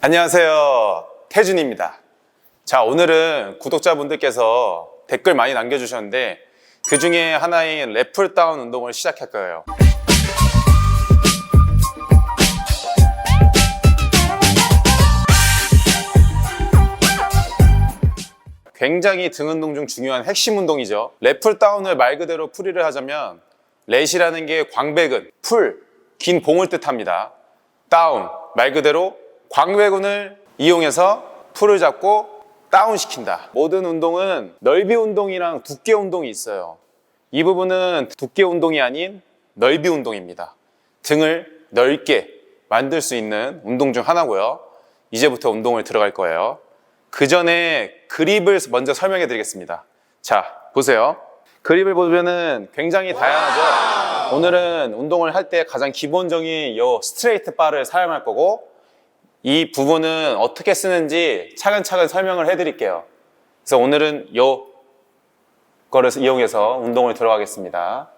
안녕하세요, 태준입니다. 자, 오늘은 구독자분들께서 댓글 많이 남겨주셨는데 그 중에 하나인 랩풀다운 운동을 시작할 거예요. 굉장히 등 운동 중 중요한 핵심 운동이죠. 랩풀다운을 말 그대로 풀이를 하자면, 렛이라는 게 광배근, 풀, 긴 봉을 뜻합니다. 다운, 말 그대로 광배근을 이용해서 풀을 잡고 다운시킨다. 모든 운동은 넓이 운동이랑 두께 운동이 있어요. 이 부분은 두께 운동이 아닌 넓이 운동입니다. 등을 넓게 만들 수 있는 운동 중 하나고요. 이제부터 운동을 들어갈 거예요. 그 전에 그립을 먼저 설명해 드리겠습니다. 자, 보세요. 그립을 보면은 굉장히 다양하죠. 오늘은 운동을 할 때 가장 기본적인 요 스트레이트 바를 사용할 거고, 이 부분은 어떻게 쓰는지 차근차근 설명을 해 드릴게요. 그래서 오늘은 요 거를 이용해서 운동을 들어가겠습니다.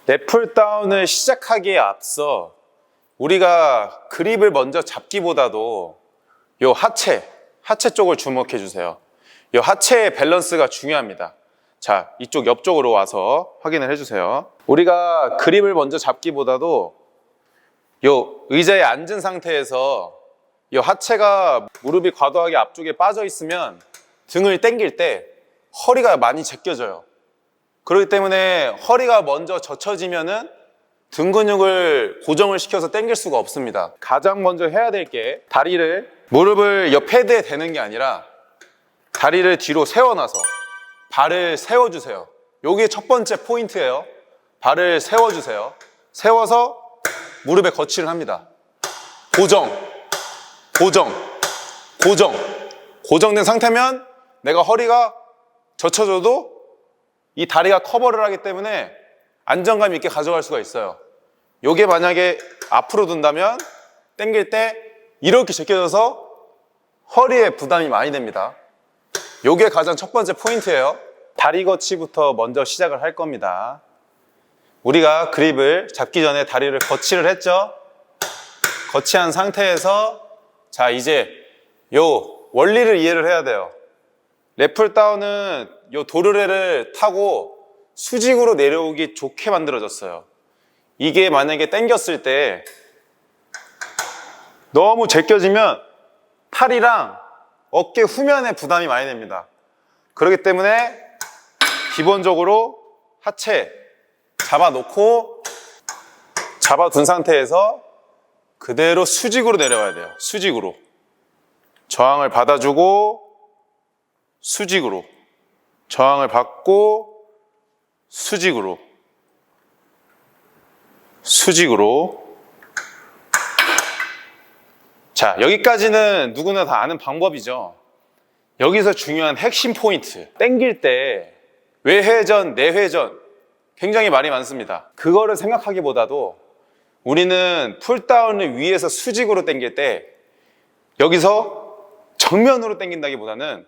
랩풀다운을 시작하기에 앞서 우리가 그립을 먼저 잡기보다도 요 하체 쪽을 주목해 주세요. 요 하체의 밸런스가 중요합니다. 자, 이쪽 옆쪽으로 와서 확인을 해주세요. 우리가 그립을 먼저 잡기보다도 요 의자에 앉은 상태에서 요 하체가 무릎이 과도하게 앞쪽에 빠져 있으면 등을 당길 때 허리가 많이 제껴져요. 그렇기 때문에 허리가 먼저 젖혀지면은 등 근육을 고정을 시켜서 당길 수가 없습니다. 가장 먼저 해야 될 게, 무릎을 옆 패드에 대는 게 아니라 다리를 뒤로 세워놔서 발을 세워주세요. 요게 첫 번째 포인트예요. 발을 세워주세요. 세워서 무릎에 거치를 합니다. 고정된 상태면 내가 허리가 젖혀져도 이 다리가 커버를 하기 때문에 안정감 있게 가져갈 수가 있어요. 요게 만약에 앞으로 둔다면 당길 때 이렇게 제껴져서 허리에 부담이 많이 됩니다. 요게 가장 첫 번째 포인트예요. 다리 거치부터 먼저 시작을 할 겁니다. 우리가 그립을 잡기 전에 다리를 거치를 했죠. 거치한 상태에서, 자, 이제 요 원리를 이해를 해야 돼요. 랩풀다운은 요 도르래를 타고 수직으로 내려오기 좋게 만들어졌어요. 이게 만약에 당겼을 때 너무 제껴지면 팔이랑 어깨 후면에 부담이 많이 됩니다. 그렇기 때문에 기본적으로 하체 잡아놓고, 잡아둔 상태에서 그대로 수직으로 내려와야 돼요. 수직으로. 저항을 받아주고, 수직으로. 저항을 받고, 수직으로. 자, 여기까지는 누구나 다 아는 방법이죠. 여기서 중요한 핵심 포인트. 당길 때 외회전, 내회전 굉장히 말이 많습니다. 그거를 생각하기보다도 우리는 풀다운을 위에서 수직으로 당길 때 여기서 정면으로 당긴다기보다는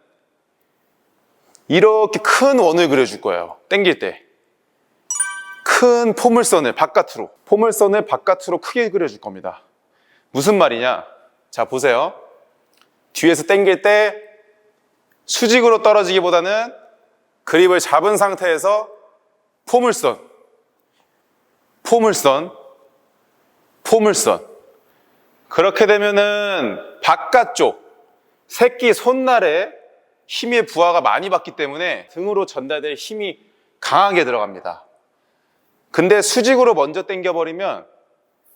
이렇게 큰 원을 그려줄 거예요. 당길 때 큰 포물선을 바깥으로 크게 그려줄 겁니다. 무슨 말이냐? 자, 보세요. 뒤에서 당길 때 수직으로 떨어지기보다는 그립을 잡은 상태에서 포물선. 그렇게 되면은 바깥쪽 새끼 손날에 힘의 부하가 많이 받기 때문에 등으로 전달될 힘이 강하게 들어갑니다. 근데 수직으로 먼저 당겨버리면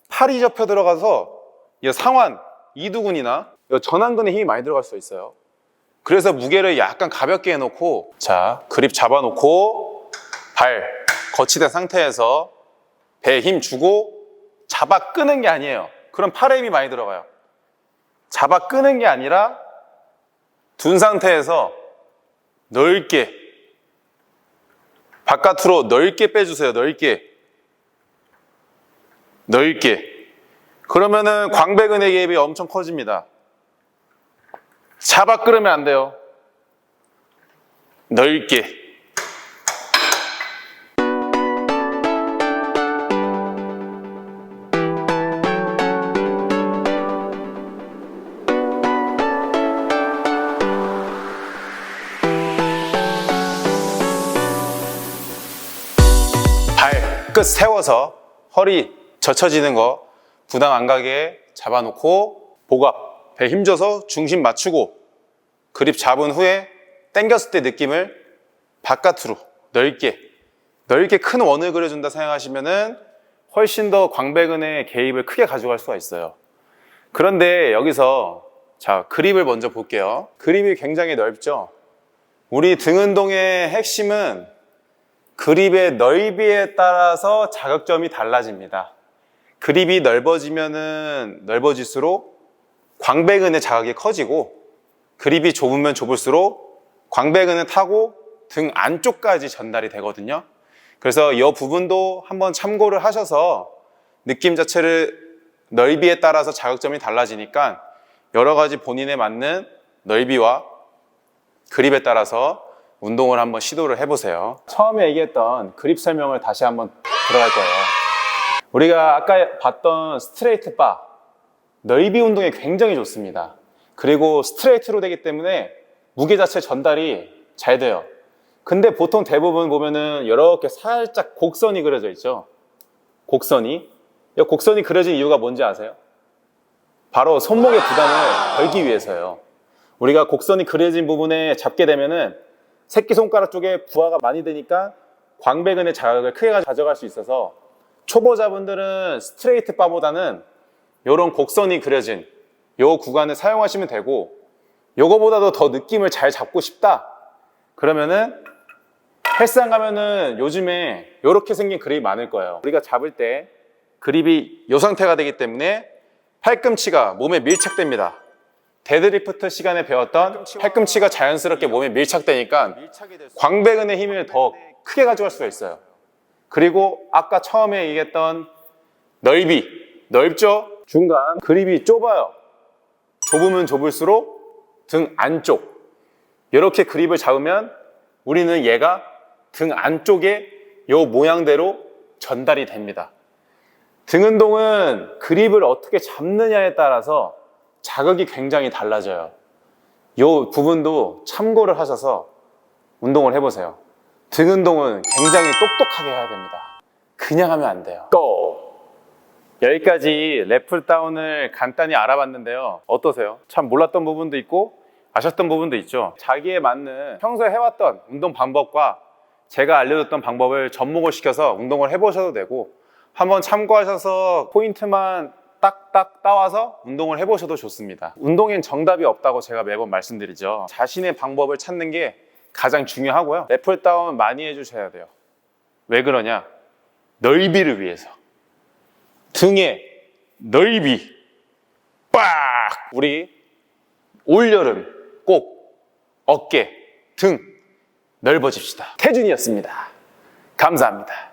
팔이 접혀 들어가서 이 상완, 이두근이나 전완근에 힘이 많이 들어갈 수 있어요. 그래서 무게를 약간 가볍게 해놓고, 자, 그립 잡아놓고 발 거치된 상태에서 배에 힘 주고 잡아 끄는 게 아니에요. 그럼 팔에 힘이 많이 들어가요. 잡아 끄는 게 아니라 둔 상태에서 넓게 바깥으로 넓게 빼주세요. 넓게. 그러면은 광배근의 갭이 엄청 커집니다. 잡아 끌으면 안 돼요. 넓게. 발끝 세워서 허리 젖혀지는 거 부담 안 가게 잡아놓고 복압, 배 힘줘서 중심 맞추고 그립 잡은 후에 당겼을 때 느낌을 바깥으로 넓게 큰 원을 그려준다 생각하시면은 훨씬 더 광배근의 개입을 크게 가져갈 수가 있어요. 그런데 여기서 자, 그립을 먼저 볼게요. 그립이 굉장히 넓죠? 우리 등 운동의 핵심은 그립의 넓이에 따라서 자극점이 달라집니다. 그립이 넓어지면은 넓어질수록 광배근의 자극이 커지고 그립이 좁으면 좁을수록 광배근을 타고 등 안쪽까지 전달이 되거든요. 그래서 이 부분도 한번 참고를 하셔서 느낌 자체를 넓이에 따라서 자극점이 달라지니까 여러 가지 본인에 맞는 넓이와 그립에 따라서 운동을 한번 시도를 해보세요. 처음에 얘기했던 그립 설명을 다시 한번 들어갈 거예요. 우리가 아까 봤던 스트레이트 바, 넓이 운동에 굉장히 좋습니다. 그리고 스트레이트로 되기 때문에 무게 자체 전달이 잘 돼요. 근데 보통 대부분 보면은 이렇게 살짝 곡선이 그려져 있죠. 곡선이. 이 곡선이 그려진 이유가 뭔지 아세요? 바로 손목의 부담을 덜기 위해서요. 우리가 곡선이 그려진 부분에 잡게 되면은 새끼손가락 쪽에 부하가 많이 되니까 광배근의 자극을 크게 가져갈 수 있어서 초보자분들은 스트레이트 바보다는 이런 곡선이 그려진 이 구간을 사용하시면 되고, 요거보다도 더 느낌을 잘 잡고 싶다 그러면은 헬스장 가면은 요즘에 이렇게 생긴 그립이 많을 거예요. 우리가 잡을 때 그립이 이 상태가 되기 때문에 팔꿈치가 몸에 밀착됩니다. 데드리프트 시간에 배웠던 팔꿈치가 자연스럽게 몸에 밀착되니까 광배근의 힘을 더 크게 가져갈 수가 있어요. 그리고 아까 처음에 얘기했던 넓이, 넓죠? 중간 그립이 좁아요. 좁으면 좁을수록 등 안쪽, 이렇게 그립을 잡으면 우리는 얘가 등 안쪽에 이 모양대로 전달이 됩니다. 등 운동은 그립을 어떻게 잡느냐에 따라서 자극이 굉장히 달라져요. 이 부분도 참고를 하셔서 운동을 해보세요. 등 운동은 굉장히 똑똑하게 해야 됩니다. 그냥 하면 안 돼요. 고! 여기까지 랩풀 다운을 간단히 알아봤는데요. 어떠세요? 참 몰랐던 부분도 있고 아셨던 부분도 있죠. 자기에 맞는 평소에 해왔던 운동 방법과 제가 알려줬던 방법을 접목을 시켜서 운동을 해보셔도 되고, 한번 참고하셔서 포인트만 딱딱 따와서 운동을 해보셔도 좋습니다. 운동엔 정답이 없다고 제가 매번 말씀드리죠. 자신의 방법을 찾는 게 가장 중요하고요. 랩풀 다운 많이 해주셔야 돼요. 왜 그러냐? 넓이를 위해서. 등의 넓이 빡! 우리 올여름 꼭 어깨, 등 넓어집시다. 태준이었습니다. 감사합니다.